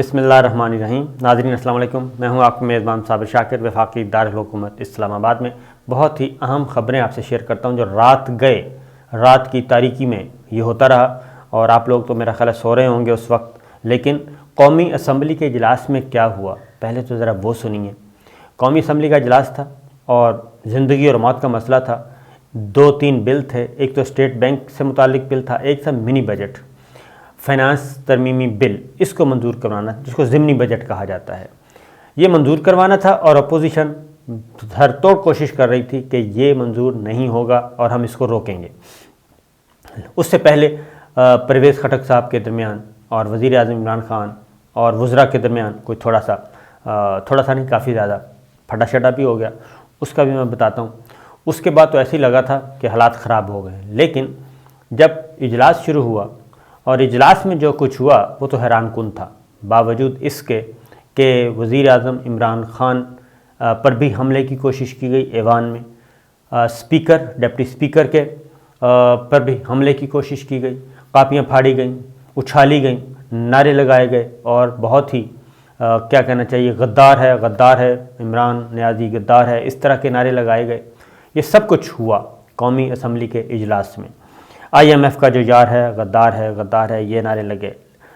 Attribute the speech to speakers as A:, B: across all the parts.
A: बिस्मिल्लाहिर्रहमानिर्रहीम। नाज़रीन अस्सलाम वालेकुम। मैं हूं आपका मेज़बान साबिर शाकिर वफाकी दारुल हुकूमत इस्लामाबाद में। बहुत ही अहम ख़बरें आपसे शेयर करता हूं जो रात की तारीकी में ये होता रहा और आप लोग तो मेरा ख्याल है सो रहे होंगे उस वक्त। लेकिन कौमी असम्बली के इजलास में क्या हुआ पहले तो ज़रा वो सुनिए। कौमी असम्बली का इजलास था और ज़िंदगी और मौत का मसला था। 2-3 बिल थे। एक तो स्टेट बैंक से मुतालिक बिल था, एक था मिनी बजट फाइनेंस तरमीमी बिल, इसको मंजूर करवाना जिसको ज़िमनी बजट कहा जाता है, ये मंजूर करवाना था। और अपोजिशन हर तोड़ कोशिश कर रही थी कि ये मंजूर नहीं होगा और हम इसको रोकेंगे। उससे पहले परवेज़ खटक साहब के दरमियान और वज़ीर आज़म इमरान ख़ान और वज़रा के दरमियान कोई थोड़ा सा नहीं, काफ़ी ज़्यादा फटाशटा भी हो गया। उसका भी मैं बताता हूँ। उसके बाद तो ऐसे ही लगा था कि हालात ख़राब हो गए। लेकिन जब इजलास शुरू हुआ और इजलास में जो कुछ हुआ वो तो हैरानकुन था। बावजूद इसके कि वज़ीर आज़म इमरान ख़ान पर भी हमले की कोशिश की गई ऐवान में, स्पीकर डिप्टी स्पीकर के पर भी हमले की कोशिश की गई, कापियाँ फाड़ी गईं, उछाली गईं, नारे लगाए गए और बहुत ही क्या कहना चाहिए, गद्दार है इमरान नियाज़ी, गद्दार है, इस तरह के नारे लगाए गए। ये सब कुछ हुआ कौमी असम्बली के इजलास में। IMF का जो यार है, गद्दार है, ये नारे लगे।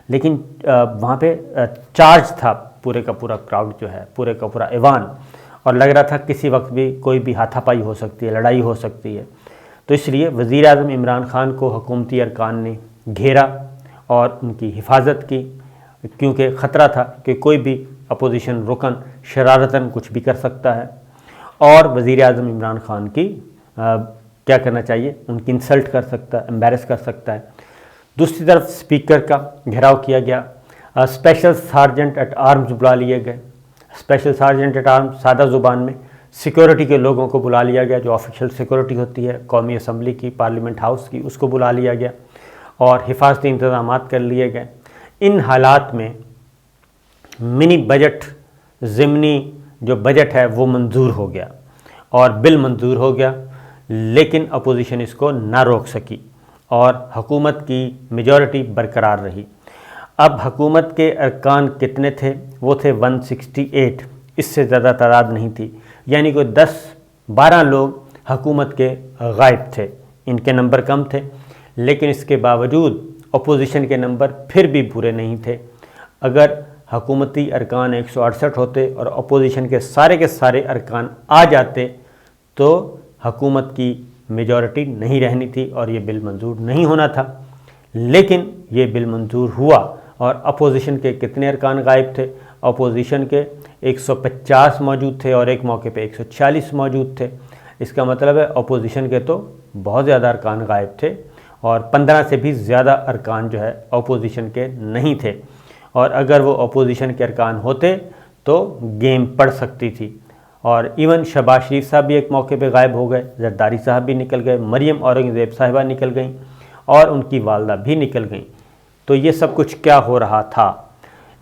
A: लेकिन वहाँ पे चार्ज था पूरे का पूरा क्राउड जो है, पूरे का पूरा ऐवान, और लग रहा था किसी वक्त भी कोई भी हाथापाई हो सकती है, लड़ाई हो सकती है। तो इसलिए वज़ीर आज़म इमरान ख़ान को हुकूमती अरकान ने घेरा और उनकी हिफाजत की, क्योंकि ख़तरा था कि कोई भी अपोजिशन रुकन शरारतन कुछ भी कर सकता है और वज़ीर आज़म इमरान ख़ान की क्या करना चाहिए, उनकी इंसल्ट कर सकता है, एम्बेरस कर सकता है। दूसरी तरफ स्पीकर का घेराव किया गया। स्पेशल सार्जेंट एट आर्म्स बुला लिए गए। स्पेशल सार्जेंट एट आर्म्स सादा ज़ुबान में सिक्योरिटी के लोगों को बुला लिया गया, जो ऑफिशियल सिक्योरिटी होती है कौमी असम्बली की, पार्लियामेंट हाउस की, उसको बुला लिया गया और हिफाजती इंतज़ाम कर लिए गए। इन हालात में मिनी बजट, ज़िमनी जो बजट है वो मंजूर हो गया और बिल मंजूर हो गया। लेकिन अपोजिशन इसको ना रोक सकी और हुकूमत की मेजॉरिटी बरकरार रही। अब हुकूमत के अरकान कितने थे? वो थे 168, इससे ज़्यादा तादाद नहीं थी। यानी कोई 10-12 लोग हुकूमत के गायब थे। इनके नंबर कम थे, लेकिन इसके बावजूद अपोजिशन के नंबर फिर भी पूरे नहीं थे। अगर हुकूमती अरकान 168 होते और अपोजिशन के सारे अरकान आ जाते तो हुकूमत की मेजॉरिटी नहीं रहनी थी और ये बिल मंजूर नहीं होना था। लेकिन ये बिल मंजूर हुआ और अपोजिशन के कितने अरकान गायब थे? अपोजिशन के 150 मौजूद थे और एक मौके पे 140 मौजूद थे। इसका मतलब है अपोजिशन के तो बहुत ज़्यादा अरकान गायब थे और 15 से भी ज़्यादा अरकान जो है अपोजिशन के नहीं थे। और अगर वो अपोजिशन के अरकान होते तो गेम पड़ सकती थी। और इवन शहबाज शरीफ साहब भी एक मौके पे गायब हो गए, जरदारी साहब भी निकल गए, मरियम औरंगज़ेब साहिबा निकल गईं और उनकी वालदा भी निकल गईं। तो ये सब कुछ क्या हो रहा था?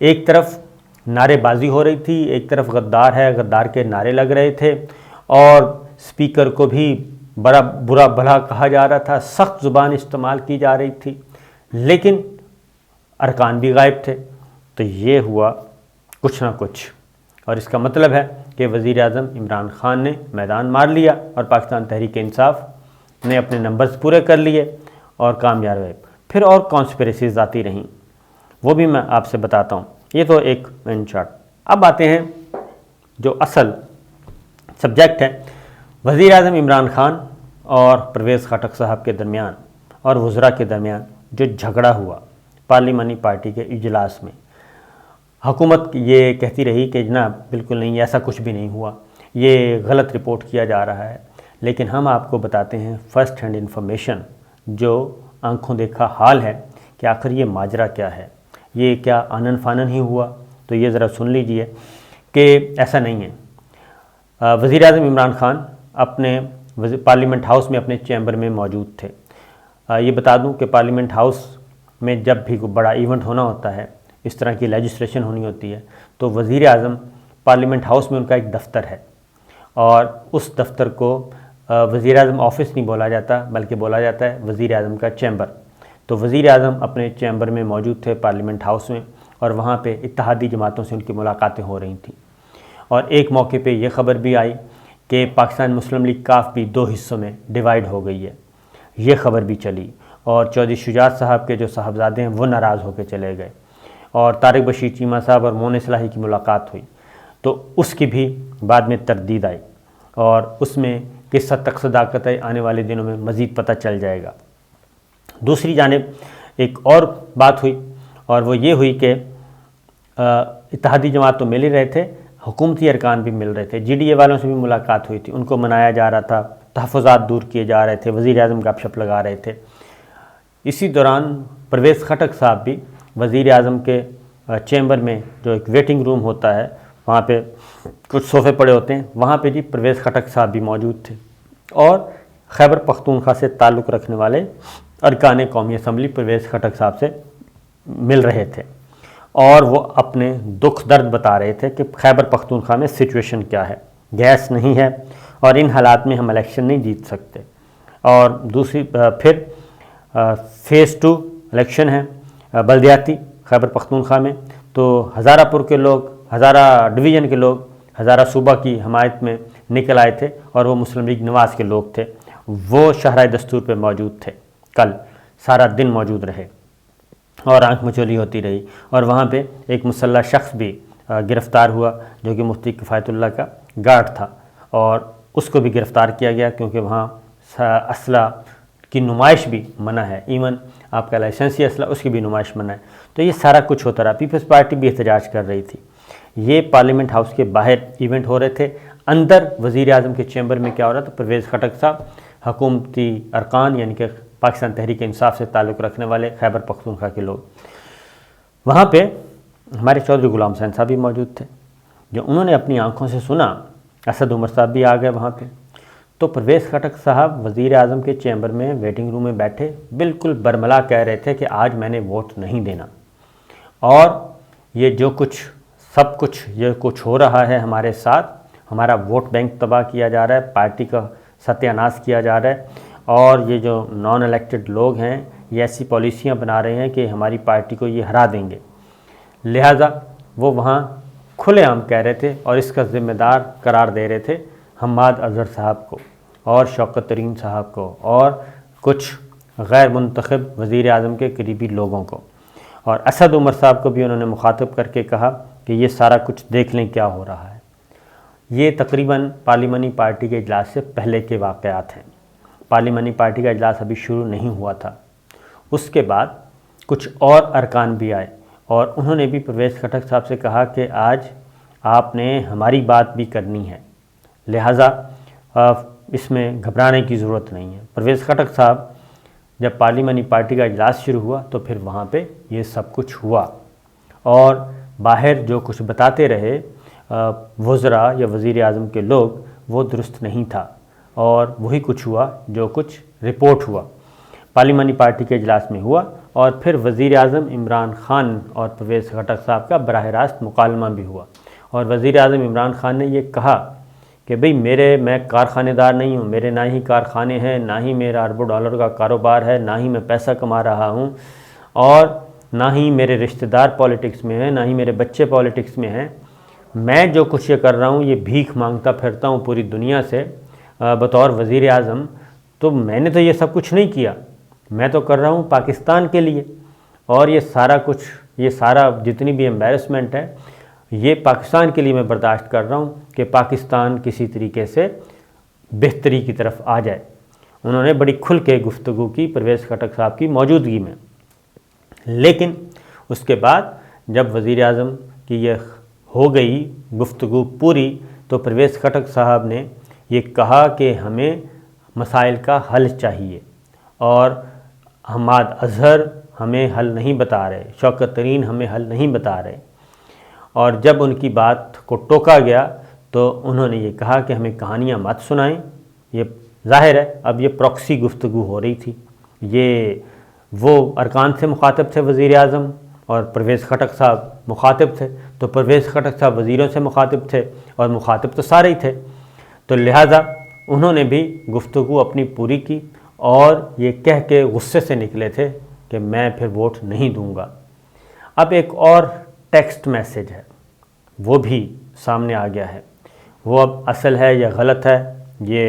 A: एक तरफ नारेबाजी हो रही थी, एक तरफ गद्दार के नारे लग रहे थे और स्पीकर को भी बड़ा बुरा भला कहा जा रहा था, सख्त ज़ुबान इस्तेमाल की जा रही थी, लेकिन अरकान भी गायब थे। तो ये हुआ कुछ ना कुछ, और इसका मतलब है कि वज़ीर आज़म इमरान ख़ान ने मैदान मार लिया और पाकिस्तान तहरीक इंसाफ ने अपने नंबर्स पूरे कर लिए और कामयाब रहे। फिर और कॉन्स्पिरेसीज़ आती रहीं, वो भी मैं आपसे बताता हूँ। ये तो एक इन शॉर्ट। अब आते हैं जो असल सब्जेक्ट है, वज़ीर आज़म इमरान ख़ान और परवेज़ खटक साहब के दरमियान और वज़रा के दरमियान जो झगड़ा हुआ पार्लिमानी पार्टी के इजलास में। हुकूमत ये कहती रही कि जनाब बिल्कुल नहीं, ऐसा कुछ भी नहीं हुआ, ये गलत रिपोर्ट किया जा रहा है। लेकिन हम आपको बताते हैं फ़र्स्ट हैंड इंफॉर्मेशन, जो आंखों देखा हाल है कि आखिर ये माजरा क्या है, ये क्या आनन फानन ही हुआ। तो ये ज़रा सुन लीजिए कि ऐसा नहीं है। वज़ीर आज़म इमरान ख़ान अपने पार्लियामेंट हाउस में अपने चैम्बर में मौजूद थे। ये बता दूं कि पार्लियामेंट हाउस में जब भी कोई बड़ा इवेंट होना होता है, इस तरह की लेजिस्लेशन होनी होती है, तो वज़ीर आज़म पार्लियामेंट हाउस में उनका एक दफ़्तर है और उस दफ़्तर को वज़ीर आज़म ऑफिस नहीं बोला जाता, बल्कि बोला जाता है वज़ीर आज़म का चैम्बर। तो वज़ीर आज़म अपने चैम्बर में मौजूद थे पार्लियामेंट हाउस में और वहाँ पे इत्तेहादी जमातों से उनकी मुलाकातें हो रही थी। और एक मौके पे ये ख़बर भी आई कि पाकिस्तान मुस्लिम लीग काफ भी 2 हिस्सों में डिवाइड हो गई है, ये ख़बर भी चली। और चौधरी शुजात साहब के जो साहबजादे हैं वो नाराज़ होकर चले गए और तारिक बशीर चीमा साहब और मोन इस्लाही की मुलाकात हुई, तो उसकी भी बाद में तरदीद आई और उसमें किस हद तक सदाकत है आने वाले दिनों में मज़ीद पता चल जाएगा। दूसरी जानिब एक और बात हुई और वो ये हुई कि इत्तेहादी जमात तो मिल ही रहे थे, हुकूमती अरकान भी मिल रहे थे, GDA वालों से भी मुलाकात हुई थी, उनको मनाया जा रहा था, तहफ़्फ़ुज़ात दूर किए जा रहे थे, वज़ीर-ए-आज़म गपशप लगा रहे थे। इसी दौरान परवेज़ खटक साहब भी वज़ीर-ए-आज़म के चैम्बर में जो एक वेटिंग रूम होता है, वहाँ पे कुछ सोफ़े पड़े होते हैं, वहाँ पे जी परवेज़ खटक साहब भी मौजूद थे और खैबर पख्तूनख्वा से ताल्लुक़ रखने वाले अरकान कौमी असम्बली परवेज़ खटक साहब से मिल रहे थे और वो अपने दुख दर्द बता रहे थे कि खैबर पख्तूनख्वा में सिचुएशन क्या है, गैस नहीं है और इन हालात में हम इलेक्शन नहीं जीत सकते। और दूसरी फिर फ़ेज़ 2 इलेक्शन है बल्दियाती खैबर पख्तूनख्वा में, तो हज़ारापुर के लोग, हज़ारा डिवीज़न के लोग हज़ारा सूबा की हमायत में निकल आए थे और वो मुस्लिम लीग नवाज़ के लोग थे, वो शाहराह दस्तूर पे मौजूद थे, कल सारा दिन मौजूद रहे और आंख मचोली होती रही। और वहाँ पे एक मुसल्लह शख्स भी गिरफ़्तार हुआ जो कि मुफ्ती किफ़ायतुल्लाह का गार्ड था और उसको भी गिरफ़्तार किया गया क्योंकि वहाँ असला की नुमाइश भी मना है, इवन आपका लाइसेंसी असला उसकी भी नुमाइश मना है। तो ये सारा कुछ होता रहा। पीपल्स पार्टी भी एहतजाज कर रही थी। ये पार्लियामेंट हाउस के बाहर इवेंट हो रहे थे, अंदर वज़ीर-ए-आज़म के चैम्बर में क्या हो रहा था, परवेज़ खटक साहब हुकूमती अरकान यानी कि पाकिस्तान तहरीक इंसाफ से ताल्लुक़ रखने वाले खैबर पख्तूनख्वा के लोग, वहाँ पे हमारे चौधरी गुलाम हुसैन साहब भी मौजूद थे, जो उन्होंने अपनी आँखों से सुना। असद उमर साहब भी आ गए वहाँ पे। तो परवेज़ खटक साहब वज़ीर-ए-आज़म के चैम्बर में वेटिंग रूम में बैठे बिल्कुल बरमला कह रहे थे कि आज मैंने वोट नहीं देना और ये जो कुछ सब कुछ ये कुछ हो रहा है हमारे साथ, हमारा वोट बैंक तबाह किया जा रहा है, पार्टी का सत्यानाश किया जा रहा है और ये जो नॉन इलेक्टेड लोग हैं ये ऐसी पॉलिसियाँ बना रहे हैं कि हमारी पार्टी को ये हरा देंगे। लिहाजा वो वहाँ खुलेआम कह रहे थे और इसका ज़िम्मेदार करार दे रहे थे हम्माद अज़हर साहब को और शौकत तरीन साहब को और कुछ गैर मुंतखब वज़ीर-ए-आज़म के करीबी लोगों को। और असद उमर साहब को भी उन्होंने मुखातिब करके कहा कि ये सारा कुछ देख लें क्या हो रहा है। ये तकरीबन पार्लिमानी पार्टी के इजलास से पहले के वाक़यात हैं। पार्लिमानी पार्टी का इजलास अभी शुरू नहीं हुआ था। उसके बाद कुछ और अरकान भी आए और उन्होंने भी परवेज़ खटक साहब से कहा कि आज आपने हमारी बात भी करनी है, लिहाजा इसमें घबराने की ज़रूरत नहीं है। परवेज़ खटक साहब जब पार्लिमानी पार्टी का इजलास शुरू हुआ तो फिर वहाँ पे ये सब कुछ हुआ और बाहर जो कुछ बताते रहे वज़रा या वज़ीर-ए-आज़म के लोग वो दुरुस्त नहीं था और वही कुछ हुआ जो कुछ रिपोर्ट हुआ पार्लिमानी पार्टी के इजलास में हुआ। और फिर वज़ीर-ए-आज़म इमरान ख़ान और परवेज़ खटक साहब का बराह रास्त मुकालमा भी हुआ और वज़ीर-ए-आज़म इमरान ख़ान ने ये कहा कि भाई मैं कारखानेदार नहीं हूँ, मेरे ना ही कारखाने हैं, ना ही मेरा अरबों डॉलर का कारोबार है, ना ही मैं पैसा कमा रहा हूँ और ना ही मेरे रिश्तेदार पॉलिटिक्स में हैं, ना ही मेरे बच्चे पॉलिटिक्स में हैं। मैं जो कुछ ये कर रहा हूँ ये भीख मांगता फिरता हूँ पूरी दुनिया से बतौर वज़ीर-ए-आज़म, तो मैंने तो ये सब कुछ नहीं किया, मैं तो कर रहा हूँ पाकिस्तान के लिए और ये सारा कुछ, ये सारा जितनी भी एम्बैरसमेंट है ये पाकिस्तान के लिए मैं बर्दाश्त कर रहा हूँ कि पाकिस्तान किसी तरीके से बेहतरी की तरफ आ जाए। उन्होंने बड़ी खुल के गुफ्तगू की परवेज़ खटक साहब की मौजूदगी में। लेकिन उसके बाद जब वज़ीर-ए-आज़म की ये हो गई गुफ्तगू पूरी तो परवेज़ खटक साहब ने ये कहा कि हमें मसाइल का हल चाहिए और हम्माद अज़हर हमें हल नहीं बता रहे, शौकत तरीन हमें हल नहीं बता रहे। और जब उनकी बात को टोका गया तो उन्होंने ये कहा कि हमें कहानियाँ मत सुनाएं। ये ज़ाहिर है अब ये प्रॉक्सी गुफ्तगू हो रही थी, ये वो अरकान से मुखातिब थे वज़ीर-ए-आज़म और परवेज़ खटक साहब मुखातिब थे, तो परवेज़ खटक साहब वज़ीरों से मुखातिब थे और मुखातिब तो सारे ही थे, तो लिहाजा उन्होंने भी गुफ्तगू अपनी पूरी की और ये कह के गुस्से से निकले थे कि मैं फिर वोट नहीं दूंगा। अब एक और टेक्स्ट मैसेज है वो भी सामने आ गया है। वो अब असल है या गलत है ये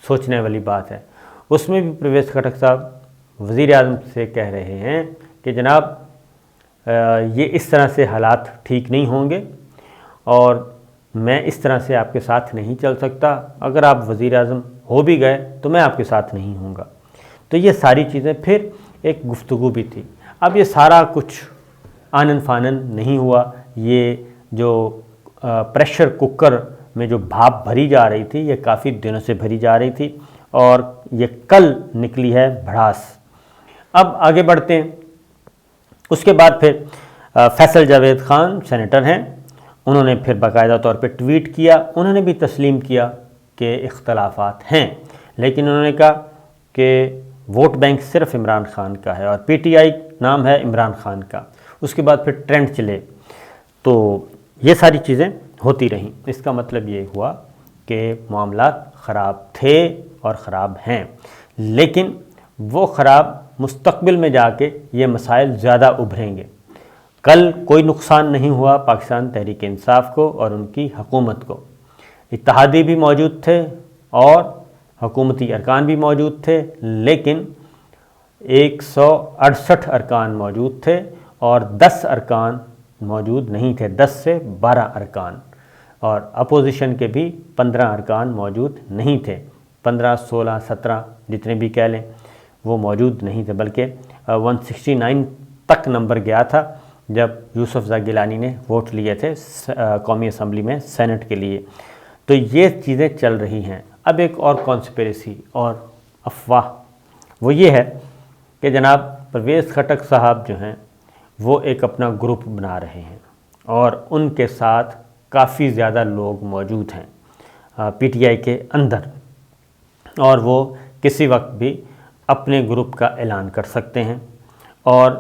A: सोचने वाली बात है। उसमें भी परवेज़ खटक साहब वज़ीर आज़म से कह रहे हैं कि जनाब ये इस तरह से हालात ठीक नहीं होंगे और मैं इस तरह से आपके साथ नहीं चल सकता, अगर आप वज़ीर आज़म हो भी गए तो मैं आपके साथ नहीं होऊंगा। तो ये सारी चीज़ें फिर एक गुफ्तगू भी थी। अब ये सारा कुछ आनन फानन नहीं हुआ। ये जो प्रेशर कुकर में जो भाप भरी जा रही थी ये काफ़ी दिनों से भरी जा रही थी और ये कल निकली है भड़ास। अब आगे बढ़ते हैं। उसके बाद फिर फैसल जावेद ख़ान सेनेटर हैं, उन्होंने फिर बाकायदा तौर पे ट्वीट किया। उन्होंने भी तस्लीम किया कि इख्तलाफात हैं, लेकिन उन्होंने कहा कि वोट बैंक सिर्फ इमरान खान का है और पीटीआई नाम है इमरान खान का। उसके बाद फिर ट्रेंड चले तो ये सारी चीज़ें होती रहीं। इसका मतलब ये हुआ कि मामलात ख़राब थे और ख़राब हैं, लेकिन वो ख़राब मुस्तक़बिल में जाके ये मसाइल ज़्यादा उभरेंगे। कल कोई नुकसान नहीं हुआ पाकिस्तान तहरीक इंसाफ को और उनकी हुकूमत को। इत्तेहादी भी मौजूद थे और हुकूमती अरकान भी मौजूद थे, लेकिन 168 अरकान मौजूद थे और 10 अरकान मौजूद नहीं थे, 10 से 12 अरकान, और अपोजिशन के भी 15 अरकान मौजूद नहीं थे। 15, 16, 17 जितने भी कह लें वो मौजूद नहीं थे, बल्कि 169 तक नंबर गया था जब यूसुफ ज़ा गिलानी ने वोट लिए थे कौमी असम्बली में सेनेट के लिए। तो ये चीज़ें चल रही हैं। अब एक और कॉन्स्पिरेसी और अफवाह वो ये है कि जनाब परवेज़ खटक साहब जो हैं वो एक अपना ग्रुप बना रहे हैं और उनके साथ काफ़ी ज़्यादा लोग मौजूद हैं पीटीआई के अंदर, और वो किसी वक्त भी अपने ग्रुप का ऐलान कर सकते हैं और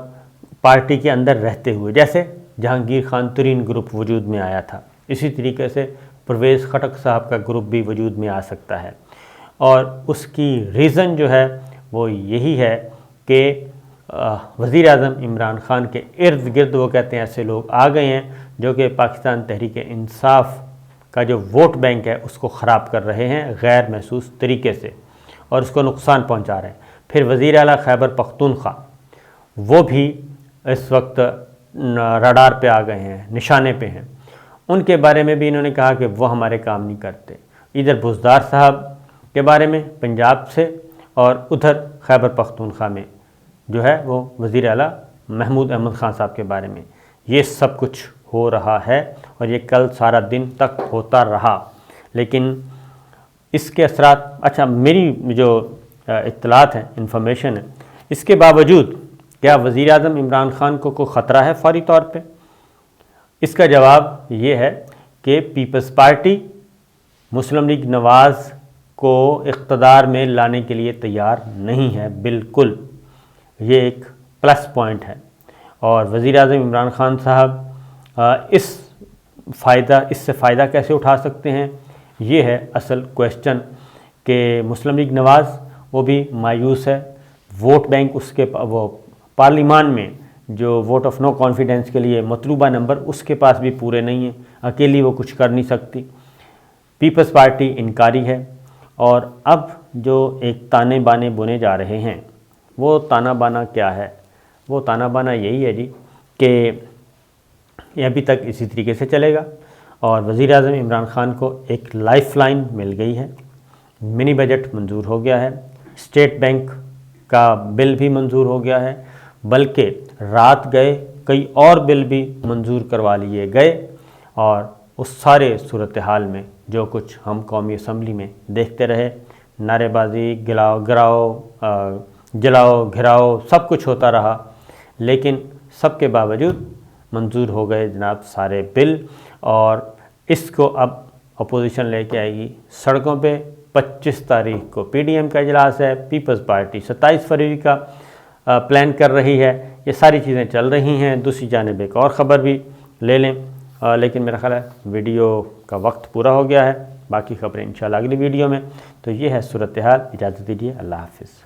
A: पार्टी के अंदर रहते हुए, जैसे जहांगीर खान तुरीन ग्रुप वजूद में आया था, इसी तरीके से परवेज़ खटक साहब का ग्रुप भी वजूद में आ सकता है। और उसकी रीज़न जो है वो यही है कि वज़ीर आज़म इमरान खान के इर्द गिर्द वो कहते हैं ऐसे लोग आ गए हैं जो कि पाकिस्तान तहरीक इंसाफ का जो वोट बैंक है उसको ख़राब कर रहे हैं गैर महसूस तरीके से और उसको नुकसान पहुंचा रहे हैं। फिर वज़ीर आला खैबर पख्तूनख्वा वो भी इस वक्त रडार पे आ गए हैं, निशाने पे हैं। उनके बारे में भी इन्होंने कहा कि वो हमारे काम नहीं करते। इधर बुज़दार साहब के बारे में पंजाब से और उधर खैबर पख्तूनख्वा में जो है वो वज़ीर आला महमूद अहमद ख़ान साहब के बारे में ये सब कुछ हो रहा है और ये कल सारा दिन तक होता रहा। लेकिन इसके असरात, अच्छा मेरी जो इत्तलात हैं, इंफॉर्मेशन है, इसके बावजूद क्या वज़ीर आज़म इमरान खान को कोई ख़तरा है फौरी तौर पे? इसका जवाब ये है कि पीपल्स पार्टी मुस्लिम लीग नवाज़ को इक़्तिदार में लाने के लिए तैयार नहीं है, बिल्कुल। ये एक प्लस पॉइंट है और वज़ीर आज़म इमरान खान साहब इससे फ़ायदा कैसे उठा सकते हैं, ये है असल क्वेश्चन। कि मुस्लिम लीग नवाज़ वो भी मायूस है, वोट बैंक उसके वो पार्लिमान में जो वोट ऑफ नो कॉन्फिडेंस के लिए मतलूबा नंबर उसके पास भी पूरे नहीं हैं, अकेली वो कुछ कर नहीं सकती। पीपल्स पार्टी इनकारी है और अब जो एक ताने बाने बुने जा रहे हैं वो ताना बाना क्या है? वो ताना बाना यही है जी कि ये अभी तक इसी तरीके से चलेगा और वज़ीर आज़म इमरान खान को एक लाइफ लाइन मिल गई है। मिनी बजट मंजूर हो गया है, स्टेट बैंक का बिल भी मंजूर हो गया है, बल्कि रात गए कई और बिल भी मंजूर करवा लिए गए। और उस सारे सूरत हाल में जो कुछ हम कौमी असम्बली में देखते रहे, नारेबाजी, जलाओ घिराओ सब कुछ होता रहा, लेकिन सबके बावजूद मंजूर हो गए जनाब सारे बिल। और इसको अब अपोजिशन लेके आएगी सड़कों पे। 25 तारीख को पीडीएम का इजलास है, पीपल्स पार्टी 27 फरवरी का प्लान कर रही है। ये सारी चीज़ें चल रही हैं। दूसरी जानिब एक और ख़बर भी ले लें, लेकिन मेरा ख़्याल है वीडियो का वक्त पूरा हो गया है। बाकी ख़बरें इंशाल्लाह अगली वीडियो में। तो ये है सूरत हाल। इजाज़त दीजिए, अल्लाह हाफ़िज़।